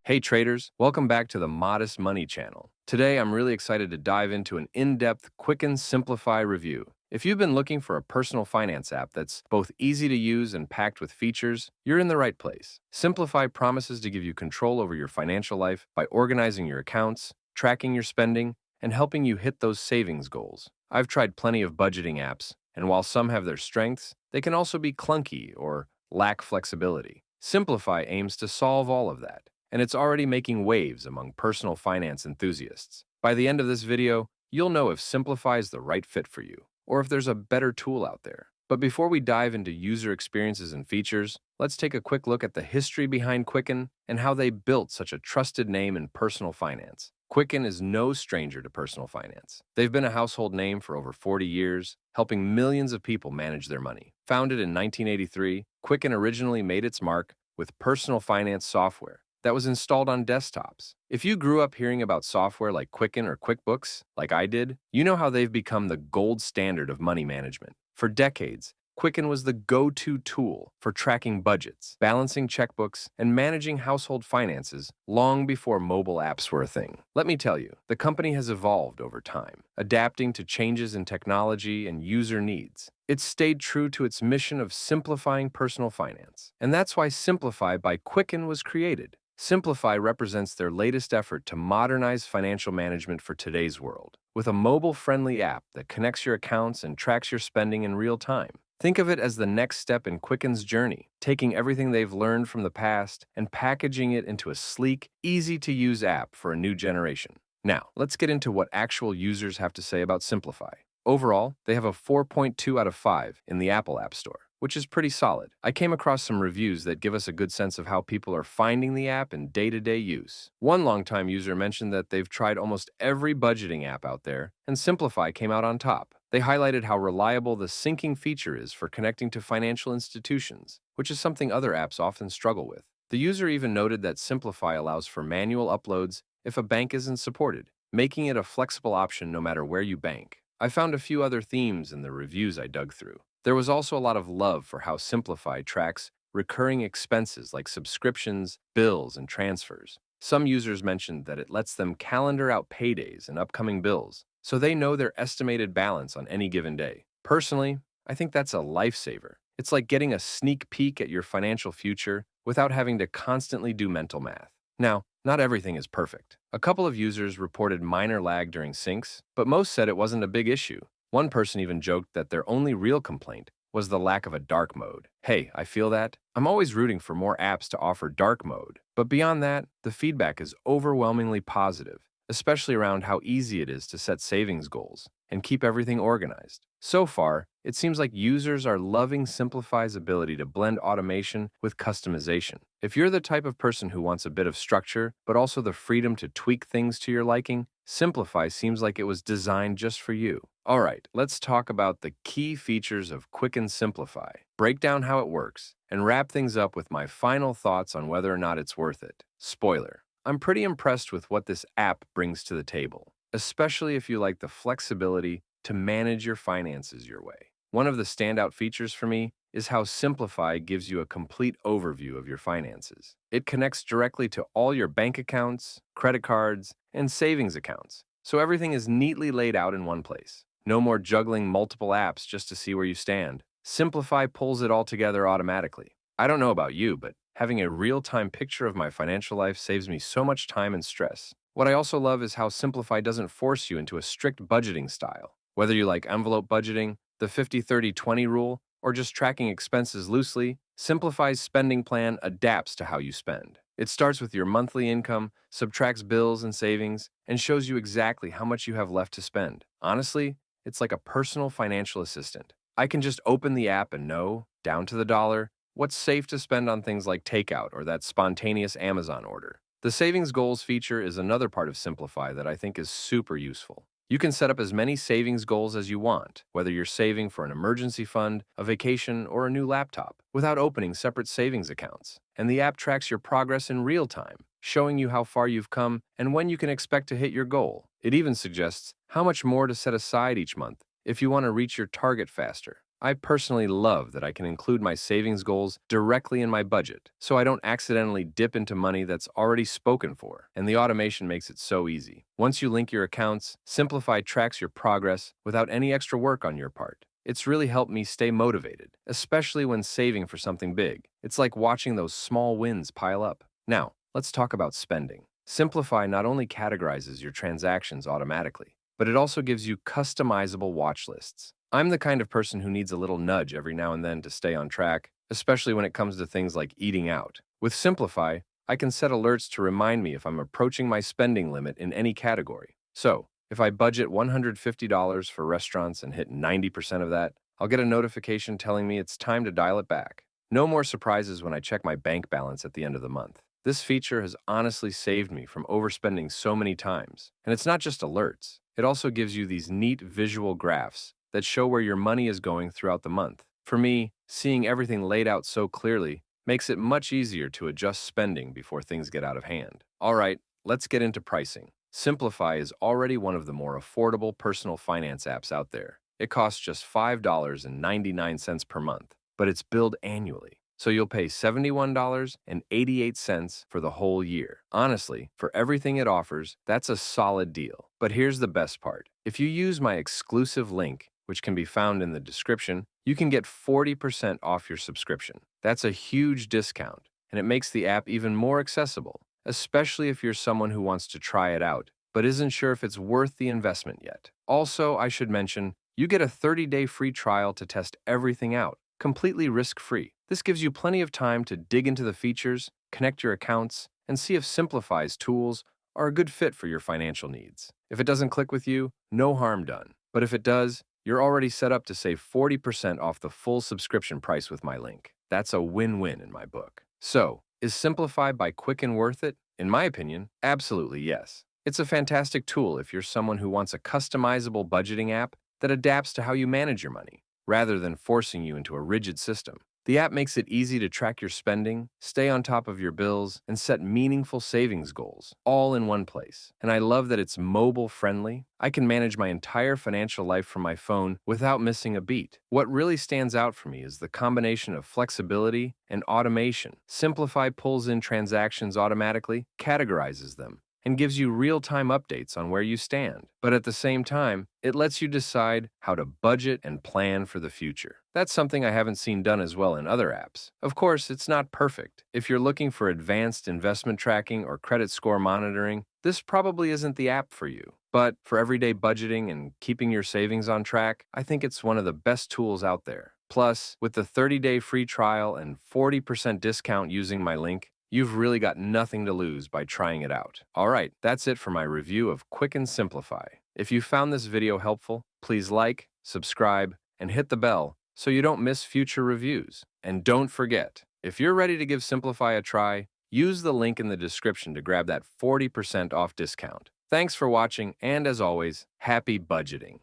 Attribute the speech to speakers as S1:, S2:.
S1: Hey traders, welcome back to the Modest Money channel. Today I'm really excited to dive into an in-depth Quicken Simplify review. If you've been looking for a personal finance app that's both easy to use and packed with features, you're in the right place. Simplify promises to give you control over your financial life by organizing your accounts, tracking your spending, and helping you hit those savings goals. I've tried plenty of budgeting apps, and while some have their strengths, they can also be clunky or lack flexibility. Simplify aims to solve all of that, and it's already making waves among personal finance enthusiasts. By the end of this video, you'll know if Simplify is the right fit for you, or if there's a better tool out there. But before we dive into user experiences and features, let's take a quick look at the history behind Quicken and how they built such a trusted name in personal finance. Quicken is no stranger to personal finance. They've been a household name for over 40 years, helping millions of people manage their money. Founded in 1983, Quicken originally made its mark with personal finance software that was installed on desktops. If you grew up hearing about software like Quicken or QuickBooks, like I did, you know how they've become the gold standard of money management. For decades, Quicken was the go-to tool for tracking budgets, balancing checkbooks, and managing household finances long before mobile apps were a thing. Let me tell you, the company has evolved over time, adapting to changes in technology and user needs. It's stayed true to its mission of simplifying personal finance, and that's why Simplify by Quicken was created. Simplify represents their latest effort to modernize financial management for today's world, with a mobile-friendly app that connects your accounts and tracks your spending in real time. Think of it as the next step in Quicken's journey, taking everything they've learned from the past and packaging it into a sleek, easy-to-use app for a new generation. Now, let's get into what actual users have to say about Simplify. Overall, they have a 4.2 out of 5 in the Apple App Store, which is pretty solid. I came across some reviews that give us a good sense of how people are finding the app in day-to-day use. One longtime user mentioned that they've tried almost every budgeting app out there, and Simplify came out on top. They highlighted how reliable the syncing feature is for connecting to financial institutions, which is something other apps often struggle with. The user even noted that Simplify allows for manual uploads if a bank isn't supported, making it a flexible option no matter where you bank. I found a few other themes in the reviews I dug through. There was also a lot of love for how Simplify tracks recurring expenses like subscriptions, bills, and transfers. Some users mentioned that it lets them calendar out paydays and upcoming bills, so they know their estimated balance on any given day. Personally, I think that's a lifesaver. It's like getting a sneak peek at your financial future without having to constantly do mental math. Now, not everything is perfect. A couple of users reported minor lag during syncs, but most said it wasn't a big issue. One person even joked that their only real complaint was the lack of a dark mode. Hey, I feel that. I'm always rooting for more apps to offer dark mode. But beyond that, the feedback is overwhelmingly positive, especially around how easy it is to set savings goals and keep everything organized. So far, it seems like users are loving Simplify's ability to blend automation with customization. If you're the type of person who wants a bit of structure, but also the freedom to tweak things to your liking, Simplify seems like it was designed just for you. All right, let's talk about the key features of Quicken Simplify, break down how it works, and wrap things up with my final thoughts on whether or not it's worth it. Spoiler: I'm pretty impressed with what this app brings to the table, especially if you like the flexibility to manage your finances your way. One of the standout features for me is how Simplify gives you a complete overview of your finances. It connects directly to all your bank accounts, credit cards, and savings accounts, so everything is neatly laid out in one place. No more juggling multiple apps just to see where you stand. Simplify pulls it all together automatically. I don't know about you, but having a real-time picture of my financial life saves me so much time and stress. What I also love is how Simplify doesn't force you into a strict budgeting style. Whether you like envelope budgeting, the 50-30-20 rule, or just tracking expenses loosely, Simplify's spending plan adapts to how you spend. It starts with your monthly income, subtracts bills and savings, and shows you exactly how much you have left to spend. Honestly, it's like a personal financial assistant. I can just open the app and know, down to the dollar, what's safe to spend on things like takeout or that spontaneous Amazon order. The Savings Goals feature is another part of Simplify that I think is super useful. You can set up as many savings goals as you want, whether you're saving for an emergency fund, a vacation, or a new laptop, without opening separate savings accounts. And the app tracks your progress in real time, showing you how far you've come and when you can expect to hit your goal. It even suggests how much more to set aside each month if you want to reach your target faster. I personally love that I can include my savings goals directly in my budget, so I don't accidentally dip into money that's already spoken for, and the automation makes it so easy. Once you link your accounts, Simplify tracks your progress without any extra work on your part. It's really helped me stay motivated, especially when saving for something big. It's like watching those small wins pile up. Now, let's talk about spending. Simplify not only categorizes your transactions automatically, but it also gives you customizable watch lists. I'm the kind of person who needs a little nudge every now and then to stay on track, especially when it comes to things like eating out. With Simplify, I can set alerts to remind me if I'm approaching my spending limit in any category. So, if I budget $150 for restaurants and hit 90% of that, I'll get a notification telling me it's time to dial it back. No more surprises when I check my bank balance at the end of the month. This feature has honestly saved me from overspending so many times. And it's not just alerts, it also gives you these neat visual graphs that show where your money is going throughout the month. For me, seeing everything laid out so clearly makes it much easier to adjust spending before things get out of hand. All right, let's get into pricing. Simplify is already one of the more affordable personal finance apps out there. It costs just $5.99 per month, but it's billed annually. So you'll pay $71.88 for the whole year. Honestly, for everything it offers, that's a solid deal. But here's the best part. If you use my exclusive link, which can be found in the description, you can get 40% off your subscription. That's a huge discount, and it makes the app even more accessible, especially if you're someone who wants to try it out, but isn't sure if it's worth the investment yet. Also, I should mention, you get a 30-day free trial to test everything out, completely risk-free. This gives you plenty of time to dig into the features, connect your accounts, and see if Simplify's tools are a good fit for your financial needs. If it doesn't click with you, no harm done. But if it does, you're already set up to save 40% off the full subscription price with my link. That's a win-win in my book. So, is Simplify by Quicken worth it? In my opinion, absolutely yes. It's a fantastic tool if you're someone who wants a customizable budgeting app that adapts to how you manage your money, rather than forcing you into a rigid system. The app makes it easy to track your spending, stay on top of your bills, and set meaningful savings goals, all in one place. And I love that it's mobile-friendly. I can manage my entire financial life from my phone without missing a beat. What really stands out for me is the combination of flexibility and automation. Simplify pulls in transactions automatically, categorizes them, and gives you real-time updates on where you stand. But at the same time, it lets you decide how to budget and plan for the future. That's something I haven't seen done as well in other apps. Of course, it's not perfect. If you're looking for advanced investment tracking or credit score monitoring, this probably isn't the app for you. But for everyday budgeting and keeping your savings on track, I think it's one of the best tools out there. Plus, with the 30-day free trial and 40% discount using my link, you've really got nothing to lose by trying it out. All right, that's it for my review of Quicken Simplify. If you found this video helpful, please like, subscribe, and hit the bell so you don't miss future reviews. And don't forget, if you're ready to give Simplify a try, use the link in the description to grab that 40% off discount. Thanks for watching, and as always, happy budgeting.